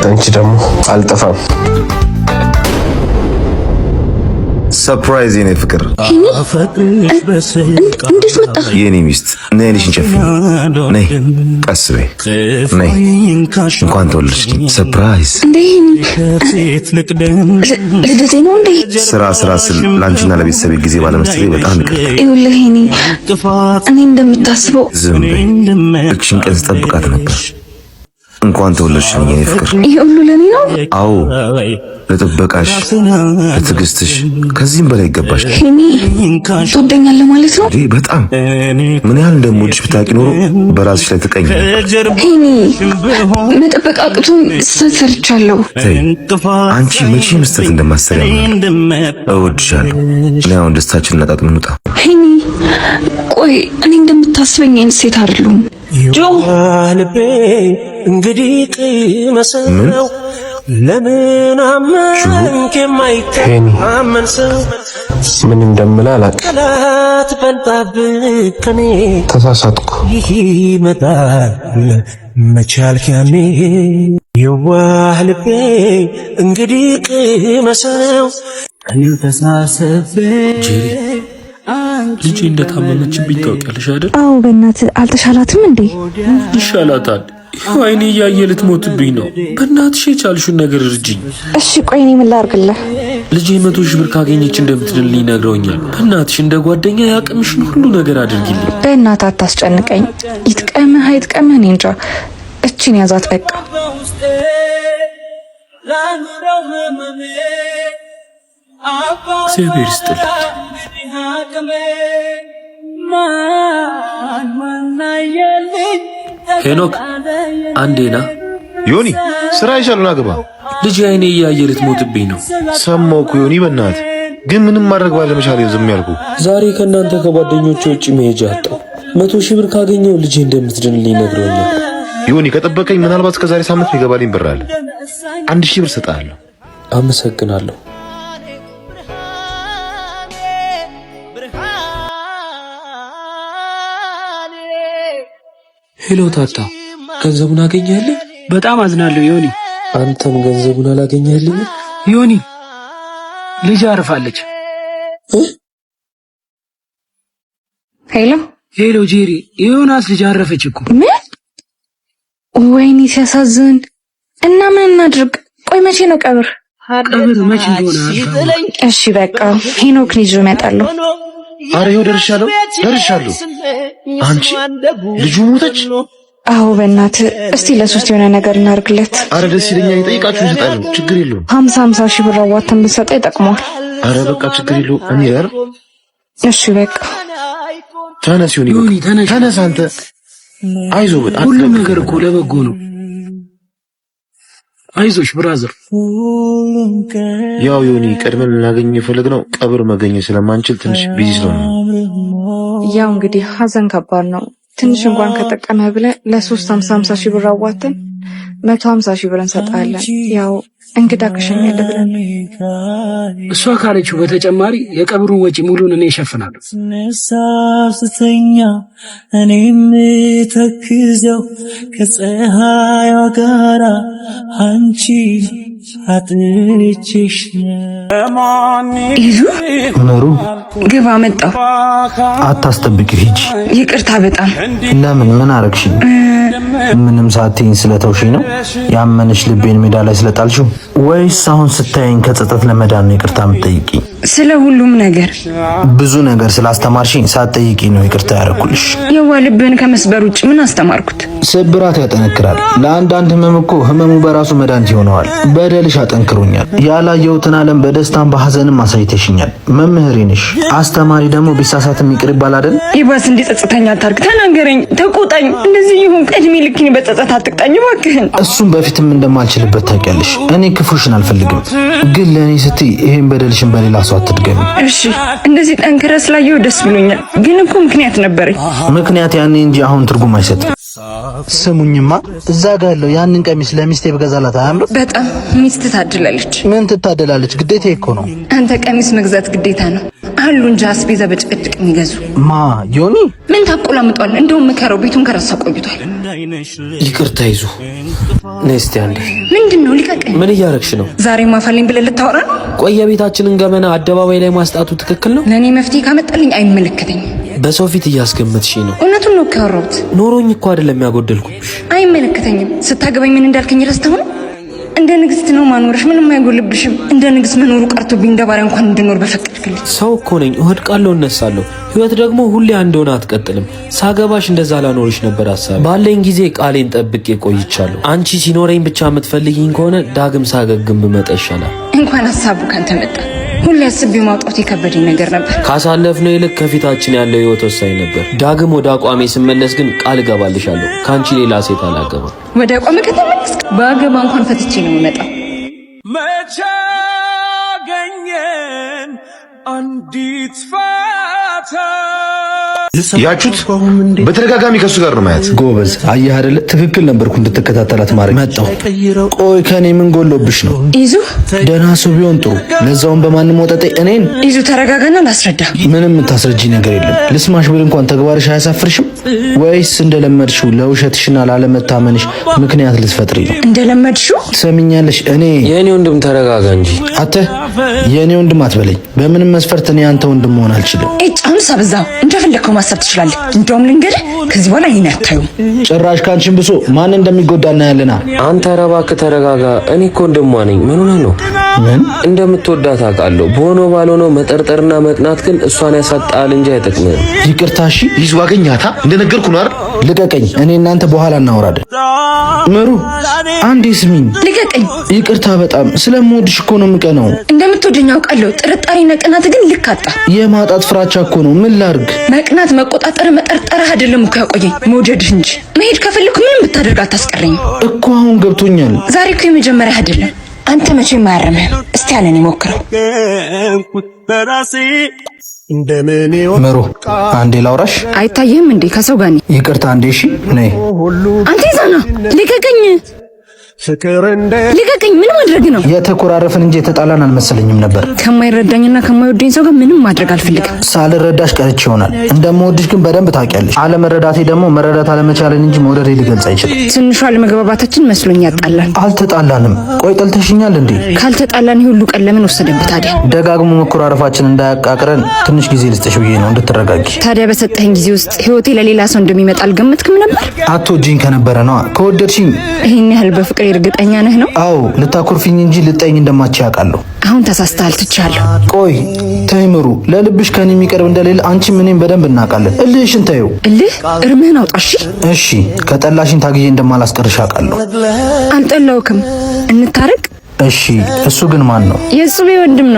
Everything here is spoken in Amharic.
አንቺ ደግሞ አልጠፋም። ሰርፕራይዝ የኔ ፍቅር እንዴት መጣ? የኔ ሚስት ነይ ልሽን ጨፍኝ። ነይ ቀስ በይ ነይ። እንኳን ተወለድሽኝ። ሰርፕራይዝ ልደቴ ነው እንዴ? ስራ ስል ላንቺና ለቤተሰቤ ጊዜ ባለመስጠቴ በጣም ይቅርታ። ይኸውልህ እኔ እንደምታስበው ዝም በይ። እቺን ቀን ስጠብቃት ነበር። እንኳን ተወለድሽኝ የኔ ፍቅር። ይሄ ሁሉ ለኔ ነው? አዎ ለጥበቃሽ፣ ለትዕግስትሽ ከዚህም በላይ ይገባሽ። እኔ ትወደኛለህ ማለት ነው? በጣም ምን ያህል እንደምወድሽ ብታውቂ ኖሮ በራስሽ ላይ ትቀኝ። እኔ መጠበቅ አቅቶኝ ሰርቻለሁ። አንቺ መቼም ስህተት እንደማትሰሪ እወድሻለሁ። እኔ አሁን ደስታችንን እናጣጥም እንውጣ። እኔ ቆይ እኔ እንደምታስበኝ አይነት ሴት አይደለሁም። ጆ ልቤ እንግዲህ ቅመሰው ለምን አመንክ የማይተማመን ሰው ምን እንደምልህ አላውቅም። ጠላት በልጣብህ ከኔ ተሳሳትኩ። ይመጣል መቻልክ ያኔ የዋህ ልቤ እንግዲህ ቅመሰው እኔው ተሳሰቤ ልጄ እንደታመመችብኝ ታውቂያለሽ አይደል? አዎ በእናትህ አልተሻላትም እንዴ? ይሻላታል። ይኸው አይኔ እያየ ልትሞትብኝ ነው። በእናትሽ የቻልሽውን ነገር እርጅኝ። እሺ ቆይ እኔ ምን ላድርግልህ? ልጄ 100 ሺህ ብር ካገኘች እንደምትድልኝ ነግረውኛል። በእናትሽ እንደ ጓደኛ ያቅምሽን ሁሉ ነገር አድርጊልኝ። በእናትህ አታስጨንቀኝ። ይጥቀምህ አይጥቀምህ እኔ እንጃ። እቺን ያዛት በቃ። እግዚአብሔር ይስጥልኝ። ሄኖክ አንዴና ዮኒ ስራ ይሻሉና ግባ። ልጄ አይኔ እያየ ልትሞትብኝ ነው። ሰማሁ እኮ ዮኒ፣ በእናትህ ግን ምንም ማድረግ ባለመቻሌ ዝም ያልኩ። ዛሬ ከእናንተ ከጓደኞቼ ውጪ መሄጃ አጣሁ። 100 ሺህ ብር ካገኘው ልጄ እንደምትድንልኝ ነግረውኛል። ዮኒ ከጠበቀኝ ምናልባት እስከዛሬ ሳምንት ይገባልኝ ብር አለ። 1000 ብር ሰጣለሁ። አመሰግናለሁ። ሄሎ ታታ፣ ገንዘቡን አገኘህልኝ? በጣም አዝናለሁ ዮኒ። አንተም ገንዘቡን አላገኘህልኝ? ዮኒ ልጅ አርፋለች። ሄሎ ሄሎ ጄሪ፣ የዮናስ ልጅ አረፈች እኮ። ምን? ወይኔ ሲያሳዝን። እና ምን እናድርግ? ቆይ መቼ ነው ቀብር? ቀብር መቼ እንደሆነ እሺ በቃ ሄኖክን ይዤ እመጣለሁ። አረ ይኸው ደርሻለሁ። አንቺ ልጁ ሞተች? አዎ በእናትህ እስቲ ለሶስት የሆነ ነገር እናርግለት። አረ ደስ ይለኛል። ጠይቃችሁ እንሰጣለን፣ ችግር የለውም። 50 ሺህ ብር አዋተን ብንሰጠው ይጠቅመዋል። አረ በቃ ችግር የለውም። እኔ ያር እሺ በቃ ተነስ ዮኒ፣ ተነስ አንተ። አይዞህ በጣም ሁሉም ነገር እኮ ለበጎ ነው። አይዞሽ ብራዘር። ያው ዮኒ ቀድመን ልናገኝ የፈለግነው ቀብር መገኘት ስለማንችል ትንሽ ቢዚ ስለሆነ፣ ያው እንግዲህ ሀዘን ከባድ ነው። ትንሽ እንኳን ከጠቀመ ብለህ ለ350 ሺህ ብር አዋተን 150 ሺህ ብር እንሰጣለን። ያው እንግዳ ከሸኘለ ብለን እሷ ካለችው በተጨማሪ የቀብሩን ወጪ ሙሉን እኔ እሸፍናለሁ። ነሳስተኛ እኔም ተክዘው ከፀሐይዋ ጋራ አንቺ አጥቼሽ ይዙ ምሩ ግባ መጣሁ። አታስጠብቂ ሂጂ። ይቅርታ በጣም ለምን? ምን አረግሽኝ? ምንም ሳትይኝ ስለተውሽኝ ነው? ያመነሽ ልቤን ሜዳ ላይ ስለጣልሽው ወይስ አሁን ስታየኝ ከጸጸት ለመዳን ነው ይቅርታ የምትጠይቂኝ? ስለ ሁሉም ነገር ብዙ ነገር ስላስተማርሽኝ ሳትጠይቂ ነው ይቅርታ ያደረኩልሽ። የዋ ልብን ከመስበር ውጭ ምን አስተማርኩት? ስብራት ያጠነክራል። ለአንዳንድ ህመም እኮ ህመሙ በራሱ መድኃኒት ይሆነዋል። በደልሽ አጠንክሮኛል። ያላየሁትን ዓለም በደስታም በሐዘንም አሳይተሽኛል። መምህሬ ነሽ፣ አስተማሪ ደግሞ ቢሳሳትም ይቅር ይባል አይደል? ይባስ እንዲጸጸተኛ አታርግ። ተናገረኝ፣ ተቆጣኝ። እንደዚህ ይሁን እድሜ ልክኝ በጸጸት አትቅጣኝ እባክህን። እሱም በፊትም እንደማልችልበት ታውቂያለሽ። እኔ ክፉሽን አልፈልግም፣ ግን ለእኔ ስትይ ይሄን በደልሽን በሌላ ሰው አትድገሚ። እሺ እንደዚህ ጠንክረህ ስላየሁ ደስ ብሎኛል፣ ግን እኮ ምክንያት ነበረኝ። ምክንያት ያኔ እንጂ አሁን ትርጉም አይሰጥም። ስሙኝማ እዛ ጋር ያለው ያንን ቀሚስ ለሚስቴ በገዛላት አያምርም? በጣም ሚስት ታድላለች። ምን ትታደላለች? ግዴታ እኮ ነው። አንተ ቀሚስ መግዛት ግዴታ ነው። አሉ እንጂ አስቤዛ በጭቅጭቅ የሚገዙ ማ ዮኒ ምን ታቆላምጧል? እንደውም ምከረው፣ ቤቱን ከረሳ ቆይቷል። ይቅርታ ይዙ ነስቲ አንዴ። ምንድነው? ሊቀቀኝ። ምን እያረግሽ ነው? ዛሬ ማፋልኝ ብለህ ልታወራ ነው? ቆይ የቤታችንን ገመና አደባባይ ላይ ማስጣቱ ትክክል ነው? ለእኔ መፍትሄ ካመጣልኝ አይመለከተኝም። በሰው ፊት እያስገመትሽኝ ነው። እውነቱን ነው ያወራሁት። ኖሮኝ እኮ አይደለም ያጎደልኩብሽ። አይመለከተኝም። ስታገባኝ ምን እንዳልከኝ ረስተህ ነው? እንደ ንግስት ነው ማኖርሽ፣ ምንም አይጎልብሽም። እንደ ንግስት መኖሩ ቀርቶብኝ እንደ ባሪያ እንኳን እንድኖር በፈቀድክልኝ። ሰው እኮ ነኝ፣ እወድቃለሁ፣ እነሳለሁ። ህይወት ደግሞ ሁሌ አንድ ሆና አትቀጥልም። ሳገባሽ እንደዛ ላኖርሽ ነበር ሐሳብ። ባለኝ ጊዜ ቃሌን ጠብቄ ቆይቻለሁ። አንቺ ሲኖረኝ ብቻ የምትፈልጊኝ ከሆነ ዳግም ሳገግም ብመጣ ይሻላል። እንኳን ሐሳቡ ካንተ መጣ። ሁሌ አስቤው ማውጣት የከበደኝ ነገር ነበር። ካሳለፍነው ይልቅ ከፊታችን ያለው ህይወት ወሳኝ ነበር። ዳግም ወደ አቋሜ ስመለስ ግን ቃል እገባልሻለሁ፣ ካንቺ ሌላ ሴት አላገባም። ወደ አቋሜ ከተመለስክ በአገባ እንኳን ፈትቼ ነው የምመጣው። መቼ አገኘን አንዲት ፋታ ያችሁት በተደጋጋሚ ከሱ ጋር ነው ማየት። ጎበዝ አየህ አይደለ? ትክክል ነበርኩ እንድትከታተላት ማድረግ መጣሁ። ቆይ ከኔ ምን ጎሎብሽ ነው? ይዙ ደህና ሰው ቢሆን ጥሩ፣ ለዛውም በማንም ወጠጤ እኔን። ይዙ ተረጋጋና ላስረዳ። ምንም የምታስረጂ ነገር የለም። ልስማሽ ብል እንኳን ተግባርሽ አያሳፍርሽም? ወይስ እንደለመድሽው ለውሸትሽና ላለመታመንሽ ምክንያት ልትፈጥሪ ነው? እንደለመድሽው ትሰሚኛለሽ? እኔ የኔ ወንድም ተረጋጋ እንጂ። አተ የኔ ወንድም አትበለኝ። በምንም መስፈርት እኔ አንተ ወንድም መሆን አልችልም። አሁን ሳብዛው እንደፈለከው ማሰብ ትችላለህ። እንደውም ልንገርህ፣ ከዚህ በኋላ ይሄን አታዩም። ጭራሽ ካንቺን ብሶ ማን እንደሚጎዳ እናያለና። አንተ ኧረ እባክህ ተረጋጋ። እኔ እኮ ወንድሟ ነኝ። ምን ሆነህ ነው? ምን እንደምትወዳት አውቃለሁ። በሆነ ባልሆነው መጠርጠርና መቅናት ግን እሷን ያሳጣል እንጂ አይጠቅምህም። ይቅርታ። እሺ ይዙ አገኛታ እንደነገርኩ ነው አይደል? ልቀቀኝ። እኔ እናንተ በኋላ እናወራለን። ምሩ አንዴ ስሚኝ። ልቀቀኝ። ይቅርታ፣ በጣም ስለምወድሽ እኮ ነው የምቀናው። እንደምትወደኝ አውቃለሁ። ጥርጣሬና ቅናት ግን ልክ አጣ። የማጣት ፍራቻ እኮ ነው። ምን ላርግ? መቅናት፣ መቆጣጠር፣ መጠርጠርህ አይደለም እኮ ያቆየኝ፣ መውደድህ እንጂ። መሄድ ከፈለኩ ምንም ብታደርግ አታስቀረኝም እኮ። አሁን ገብቶኛል። ዛሬ እኮ የመጀመሪያ አይደለም። አንተ መቼም አያርምህም። እስቲ ያለን ይሞክረው። ምሩ አንዴ ላውራሽ። አይታየህም እንዴ ከሰው ጋር ነኝ። ይቅርታ አንዴ። እሺ ነይ። አንተ ይዛና ልቀቀኝ፣ ልቀቀኝ። ምን ማድረግ ነው? የተኮራረፍን እንጂ የተጣላን አልመሰለኝም ነበር። ከማይረዳኝና ከማይወደኝ ሰው ጋር ምንም ማድረግ አልፈልግም። ሳልረዳሽ ቀርቼ ይሆናል። እንደምወድሽ ግን በደንብ ታውቂያለሽ። አለመረዳቴ ደግሞ መረዳት አለመቻለን እንጂ መውደዴ ሊገልጽ አይችልም። ትንሿ አለመግባባታችን መስሎኝ ያጣላል። አልተጣላንም። ቆይ ጠልተሽኛል እንዴ? ካልተጣላን ይሁሉ ቀን ለምን ወሰደብህ ታዲያ? ደጋግሞ መኮራረፋችን እንዳያቃቅረን ትንሽ ጊዜ ልስጥሽ ብዬ ነው፣ እንድትረጋጊ። ታዲያ በሰጠኸኝ ጊዜ ውስጥ ህይወቴ ለሌላ ሰው እንደሚመጣ አልገመትክም ነበር? አትወጂኝ ከነበረ ነዋ። ከወደድሽኝ ይሄን ያህል በፍቅር እርግጠኛ ነህ ነው? አዎ፣ ልታኮርፊኝ እንጂ ልጠይኝ እንደማትችይ አውቃለሁ። አሁን ተሳስተሃል፣ ትቻለሁ። ቆይ ተይ ምሩ፣ ለልብሽ ከኔ የሚቀርብ እንደሌለ አንቺም እኔም በደንብ እናውቃለን። እልህሽን ተይው። እልህ እርምህን አውጣ። እሺ ከጠላሽኝ ታግዬ እንደማላስቀርሽ አውቃለሁ። አልጠላውክም። እንታረቅ። እሺ እሱ ግን ማን ነው? የሱቤ ወንድም ነው።